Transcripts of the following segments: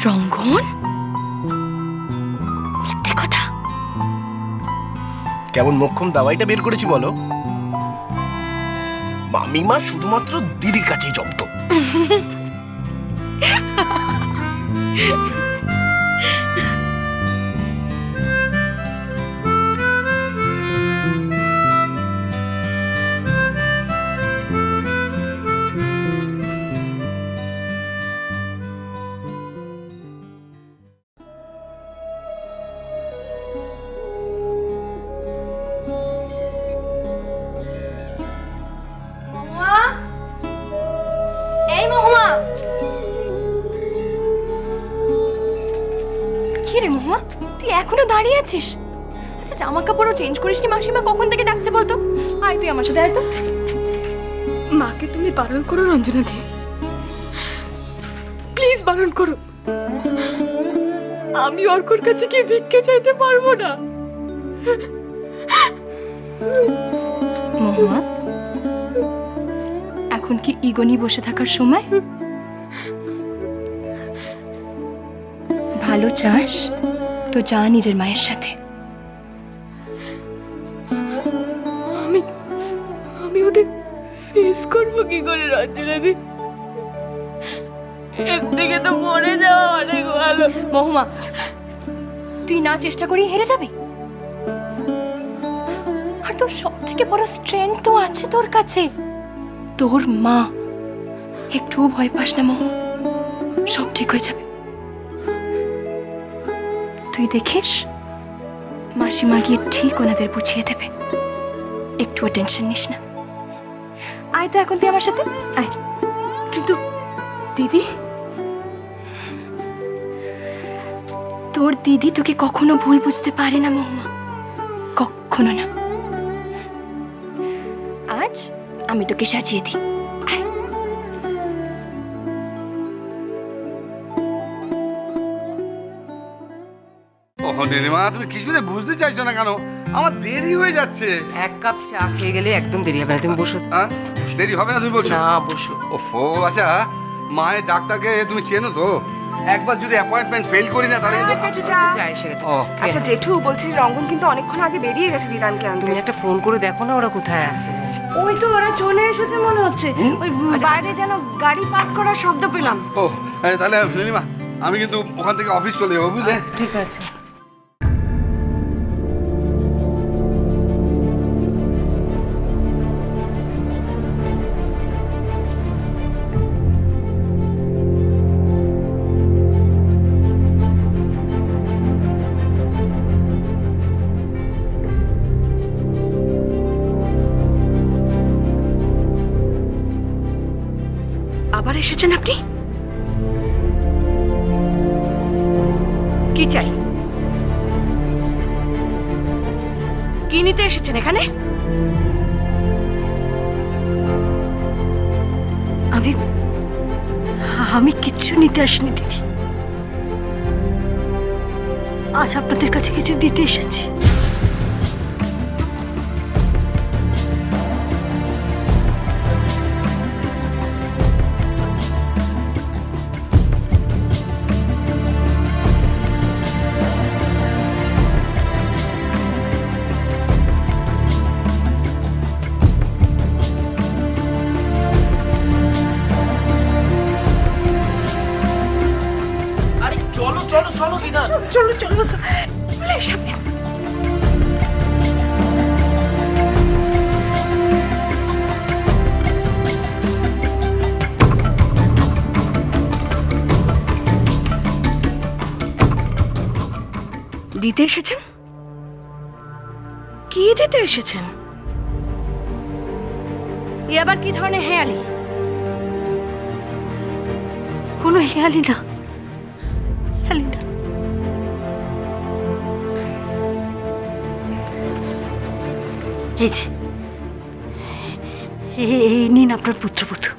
রঙ্গন, মিথ্যে কথা। কেমন মোক্ষম দাওয়াইটা বের করেছি বলো? মামিমা শুধুমাত্র দিদির কাছেই জব্দ। এই মহুয়া, কি রে মহুয়া, তুই এখনো দাঁড়িয়ে আছিস? আচ্ছা, জামা কাপড়ও চেঞ্জ করিসনি? মাসিমা কখন থেকে ডাকছে বলতো? আয় তুই আমার সাথে, আয় তো। মাকে তুমি বারণ করো রঞ্জনা দি, প্লিজ বারণ করো। আমি অর্কর কাছে কি ভিক্ষে চাইতে পারবো না। মহুয়া, এখন কি ইগো নিয়ে বসে থাকার সময়? ভালো চাস তো যা নিজের মায়ের সাথে। আমি ওদের ফেস করবো কি করে রঞ্জনা দি? এর থেকে তো মরে যাওয়া অনেক ভালো। মহুয়া, তুই না চেষ্টা করি হেরে যাবি? আর তোর সব থেকে বড় স্ট্রেংথ তো আছে তোর কাছে, তোর মা। একটুও ভয় পাস না মহু, সব ঠিক হয়ে যাবে। তুই দেখিস, মাসিমা গিয়ে ঠিক ওনাদের বুঝিয়ে দেবে। একটুও টেনশন নিস না। আয় তো এখন তুই আমার সাথে, আয়। কিন্তু দিদি, তোর দিদি তোকে কখনো ভুল বুঝতে পারে না মহুয়া, কখনো না। আজ আমি তোকে সাজিয়ে দিই। ওহ নীলিমা, তুমি কিছুতে বুঝতে চাইছো না কেন? আমার দেরি হয়ে যাচ্ছে। এক কাপ চা খেয়ে গেলে একদম দেরি হবে না, তুমি বসো। দেরি হবে না তুমি বলছো? না, বসো। ওফো, আচ্ছা মায়ের ডাক্তারকে তুমি চেনো তো? একবার যদি অ্যাপয়েন্টমেন্ট ফেল করি না তাহলে কিন্তু চা এসে গেছে। ও আচ্ছা জেঠু, বলছি রঙ্গন কিন্তু অনেকক্ষণ আগে বেরিয়ে গেছে দিদানকে আনতে। তুমি একটা ফোন করে দেখো না ওরা কোথায় আছে। ওই তো ওরা চলে এসেছে মনে হচ্ছে। ওই বাইরে যেন গাড়ি পার্ক করার শব্দ পেলাম। ও তাহলে নীলিমা, আমি কিন্তু ওখান থেকে অফিস চলে যাবো, বুঝলে? ঠিক আছে। আবার এসেছেন আপনি? কি চাই? কি নিতে এসেছেন এখানে? আমি কিচ্ছু নিতে আসিনি দিদি, আজ আপনাদের কাছে কিছু দিতে এসেছি। চলো চলো, সামনে। দিতে এসেছেন? কি দিতে এসেছেন? এ আবার কি ধরনের হেয়ালি? কোনো হেয়ালি না, হেয়ালি না। এই যে, এই নিন আপনার পুত্রবধূ।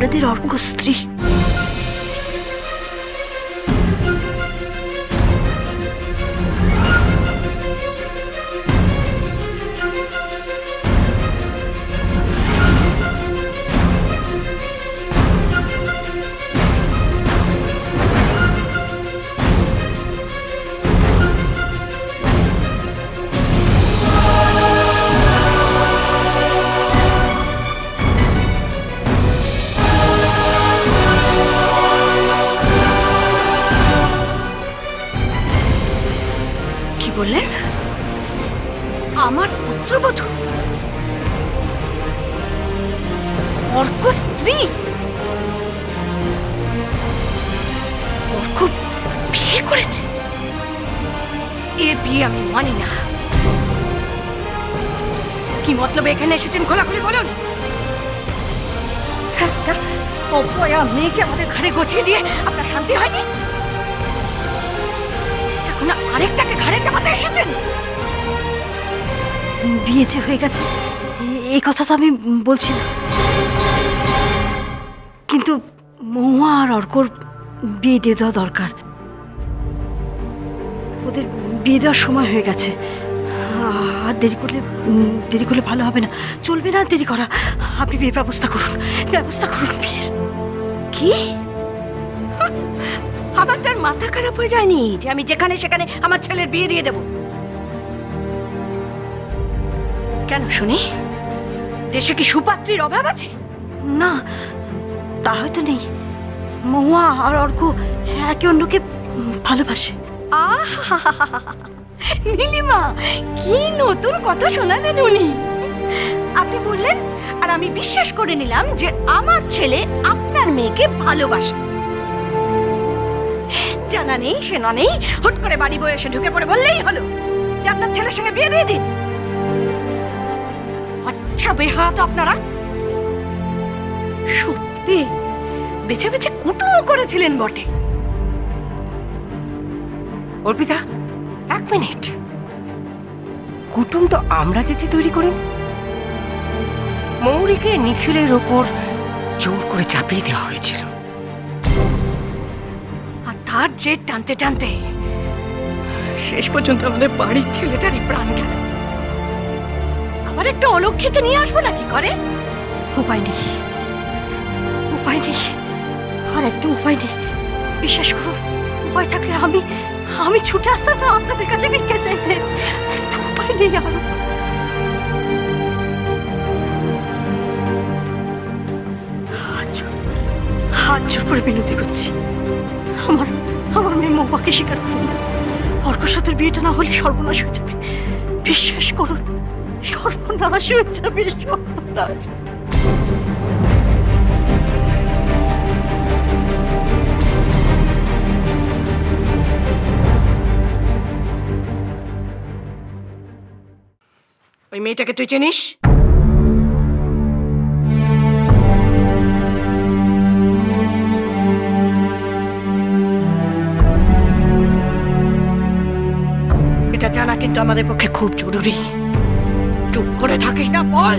আপনাদের অর্ক স্ত্রী। কি বললেন? আমার পুত্রবধূ অর্ক স্ত্রী? অর্ক বিয়ে করেছে? এর বিয়ে আমি মানি না। কি মতলব এখানে এসেছেন খোলাখুলি বলুন। একটা অপয়া মেয়েকে আমাদের ঘরে গোছিয়ে দিয়ে আপনার শান্তি হয়নি? এখন আরেকটাকে ঘরে চাপাতে এসেছেন? বিয়ে যে হয়ে গেছে এই কথা তো আমি বলছি না, কিন্তু মহুয়া আর অর্কর বিয়ে দিয়ে দেওয়া দরকার। ওদের বিয়ে দেওয়ার সময় হয়ে গেছে। আর দেরি করলে ভালো হবে না, চলবে না দেরি করা। আপনি বিয়ের ব্যবস্থা করুন বিয়ের। কি আমার তার মাথা খারাপ হয়ে যায়নি যে আমি যেখানে সেখানে আমার ছেলের বিয়ে দিয়ে দেব? কেন শুনি, দেশে কি সুপাত্রীর অভাব আছে? না, তা হয়তো নেই। মহুয়া আর অর্ক একে অন্যকে ভালোবাসে। নীলিমা, কি নতুন কথা শোনালেন উনি। আপনি বললেন আর আমি বিশ্বাস করে নিলাম যে আমার ছেলে আপনার মেয়েকে ভালোবাসে। জানা নেই সেনা নেই, হুট করে বাড়ি বয়ে এসে ঢুকে পড়ে বললেই হলো যে আপনার ছেলের সঙ্গে বিয়ে দিয়ে দিন। আচ্ছা বেহায়া তো আপনারা। সত্যি বেছে বেছে কুটুমও করেছিলেন বটে। অর্পিতা, 1 মিনিট। কুটুম তো আমরা যেচে তৈরি করি। মৌরিকে নিখিলের ওপর জোর করে চাপিয়ে দেওয়া হয়েছিল। আর তার জেদ টানতে টানতে শেষ পর্যন্ত আমাদের বাড়ির ছেলেটারই প্রাণ গেল। আবার একটা অলক্ষীকে নিয়ে আসবো নাকি করে? উপায় নেই, আর একদম উপায় নেই। বিশ্বাস করুন, উপায় থাকলে আমি ছুটে আসতাম না আপনাদের কাছে ভিক্ষা চাইতে। একদম উপায় নেই আমার। হাত জোর করে বিনতি করছি, আমার মেয়ে মহুয়াকে স্বীকার করুন। অর্কর সাথে বিয়েটা না হলে সর্বনাশ হয়ে যাবে। বিশ্বাস করুন, সর্বনাশ হয়ে যাবে, সর্বনাশ। ওই মেয়েটাকে তুই চিনিস? এটা জানা কিন্তু আমাদের পক্ষে খুব জরুরি। চুপ করে থাকিস না, বল।